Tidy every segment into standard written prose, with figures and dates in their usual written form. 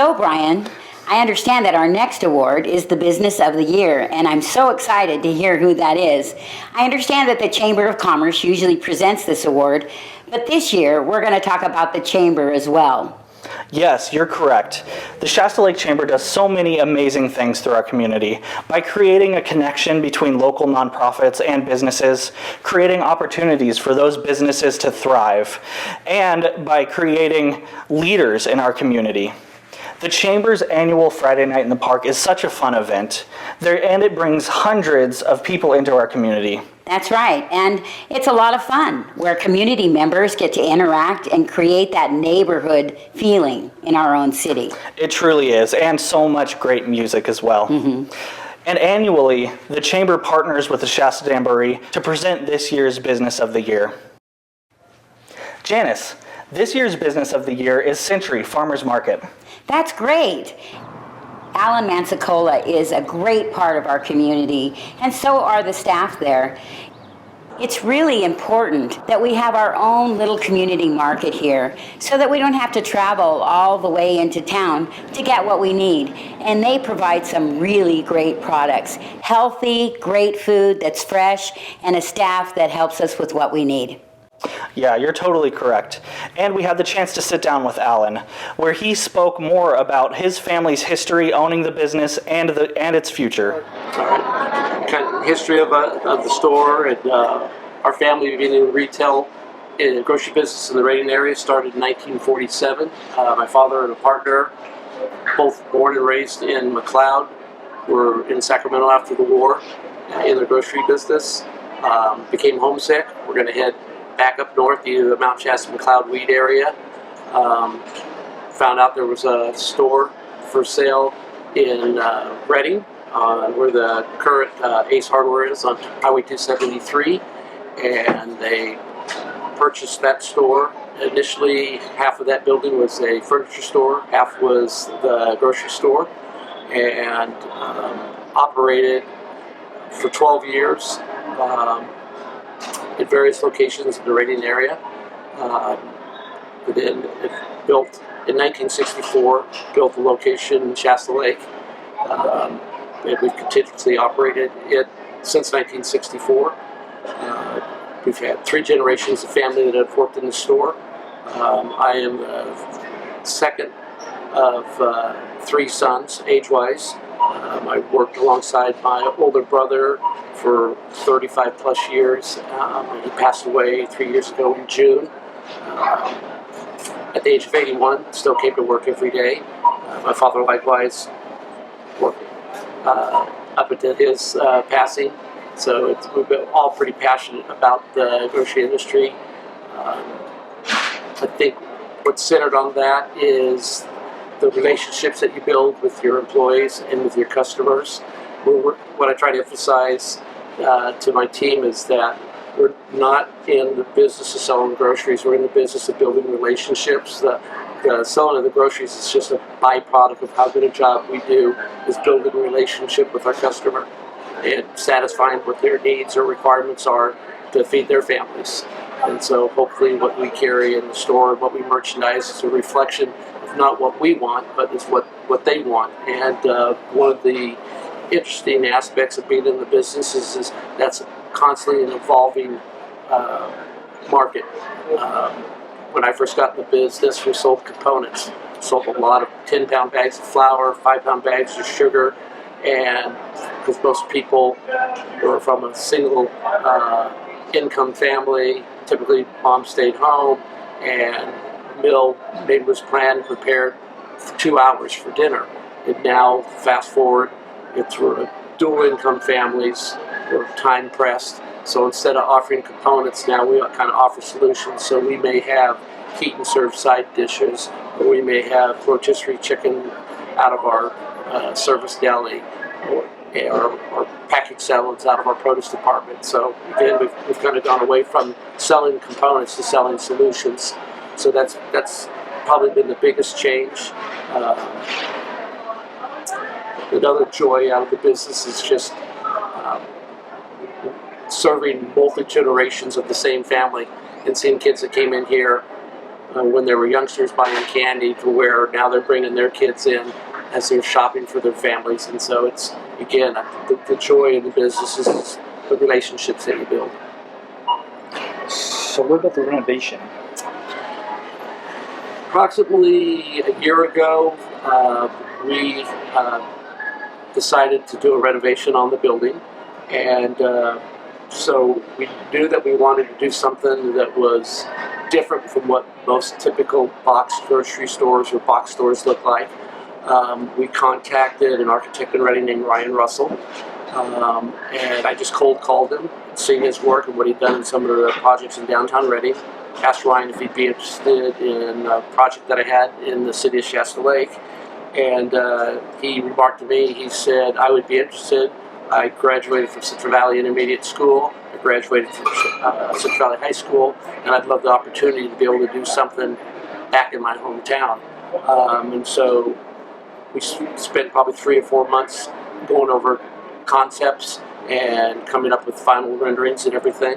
So, Brian, I understand that our next award is the Business of the Year, and I'm so excited to hear who that is. I understand that the Chamber of Commerce usually presents this award, but this year we're going to talk about the Chamber as well. Yes, you're correct. The Shasta Lake Chamber does so many amazing things through our community by creating a connection between local nonprofits and businesses, creating opportunities for those businesses to thrive, and by creating leaders in our community. The Chamber's annual Friday Night in the Park is such a fun event, and it brings hundreds of people into our community. That's right, and it's a lot of fun where community members get to interact and create that neighborhood feeling in our own city. It truly is, and so much great music as well. And annually, the Chamber partners with the Shasta Jamboree to present this year's Business of the Year. Janice, this year's Business of the Year is Century Farmers Market. That's great. Allen Mancasola is a great part of our community, and so are the staff there. It's really important that we have our own little community market here so that we don't have to travel all the way into town to get what we need. And they provide some really great products. Healthy, great food that's fresh, and a staff that helps us with what we need. Yeah, you're totally correct. And we had the chance to sit down with Allen, where he spoke more about his family's history owning the business and its future. Kind of history of the store, and our family being in retail in the grocery business in the Reading area started in 1947. My father and a partner, both born and raised in McLeod, were in Sacramento after the war in the grocery business. Became homesick. We're going to head back up north to the Mount Shasta McLeod Weed area. Found out there was a store for sale in Reading, where the current Ace Hardware is on Highway 273, and they purchased that store. Initially, half of that building was a furniture store, half was the grocery store, and operated for 12 years. At various locations in the Reading area. Then it built in 1964, built a location in Shasta Lake. And we've continuously operated it since 1964. We've had 3 generations of family that have worked in the store. I am the second of 3 sons, age-wise. I worked alongside my older brother for 35 plus years. He passed away 3 years ago in June. At the age of 81, still came to work every day. My father likewise worked up until his passing. So we've been all pretty passionate about the grocery industry. I think what's centered on that is the relationships that you build with your employees and with your customers. What I try to emphasize to my team is that we're not in the business of selling groceries. We're in the business of building relationships. The selling of the groceries is just a byproduct of how good a job we do is building a relationship with our customer and satisfying what their needs or requirements are to feed their families. And so hopefully what we carry in the store and what we merchandise is a reflection of not what we want, but is what they want. And one of the interesting aspects of being in the business is that's constantly an evolving market. When I first got in the business, we sold components. Sold a lot of 10-pound bags of flour, 5-pound bags of sugar, and because most people were from a single income family, typically mom stayed home, and the meal maybe was planned and prepared for 2 hours for dinner. And now, fast forward, it's for dual income families, we're time pressed. So instead of offering components, now we kind of offer solutions. So we may have heat and serve side dishes, or we may have rotisserie chicken out of our service deli, or packaged salads out of our produce department. So again, we've kind of gone away from selling components to selling solutions. So that's probably been the biggest change. Another joy out of the business is just serving multi generations of the same family and seeing kids that came in here when they were youngsters buying candy to where now they're bringing their kids in as they're shopping for their families. And so it's, again, the joy of the business is the relationships that you build. So what about the renovation? Approximately a year ago, we decided to do a renovation on the building, and so we knew that we wanted to do something that was different from what most typical box grocery stores or box stores look like. We contacted an architect in Reading named Ryan Russell, and I just cold called him, seeing his work and what he'd done in some of the projects in downtown Reading. Asked Ryan if he'd be interested in a project that I had in the city of Shasta Lake, and he remarked to me, he said, I would be interested. I graduated from Central Valley Intermediate School, I graduated from Central Valley High School, and I'd love the opportunity to be able to do something back in my hometown. And so we spent probably 3 or 4 months going over concepts and coming up with final renderings and everything.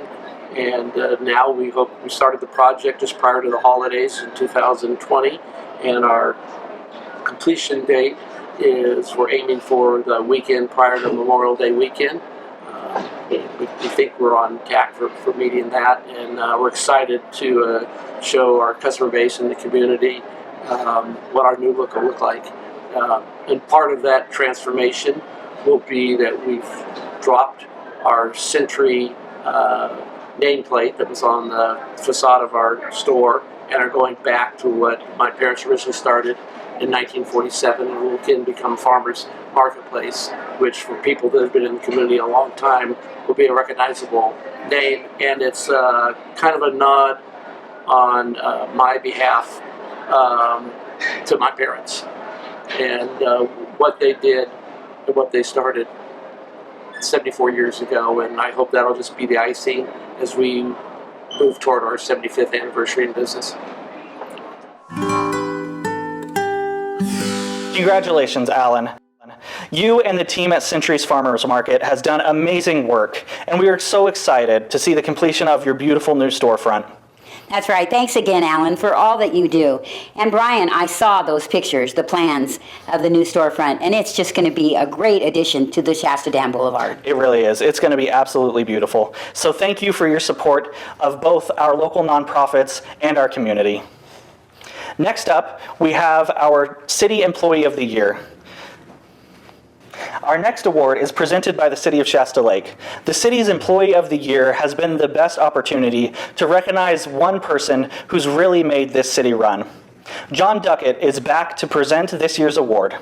And now we started the project just prior to the holidays in 2020, and our completion date is we're aiming for the weekend prior to Memorial Day weekend. We think we're on track for meeting that, and we're excited to show our customer base and the community what our new look will look like. And part of that transformation will be that we've dropped our Sentry nameplate that was on the facade of our store and are going back to what my parents originally started in 1947, and will again become Farmers Marketplace, which for people that have been in the community a long time will be a recognizable name, and it's kind of a nod on my behalf to my parents and what they did and what they started 74 years ago, and I hope that'll just be the icing as we move toward our 75th anniversary in business. Congratulations, Allen. You and the team at Century's Farmers Market has done amazing work, and we are so excited to see the completion of your beautiful new storefront. That's right. Thanks again, Alan, for all that you do. And Brian, I saw those pictures, the plans of the new storefront, and it's just going to be a great addition to the Shasta Dam Boulevard. It really is. It's going to be absolutely beautiful. So thank you for your support of both our local nonprofits and our community. Next up, we have our City Employee of the Year. Our next award is presented by the City of Shasta Lake. The city's Employee of the Year has been the best opportunity to recognize one person who's really made this city run. John Duckett is back to present this year's award.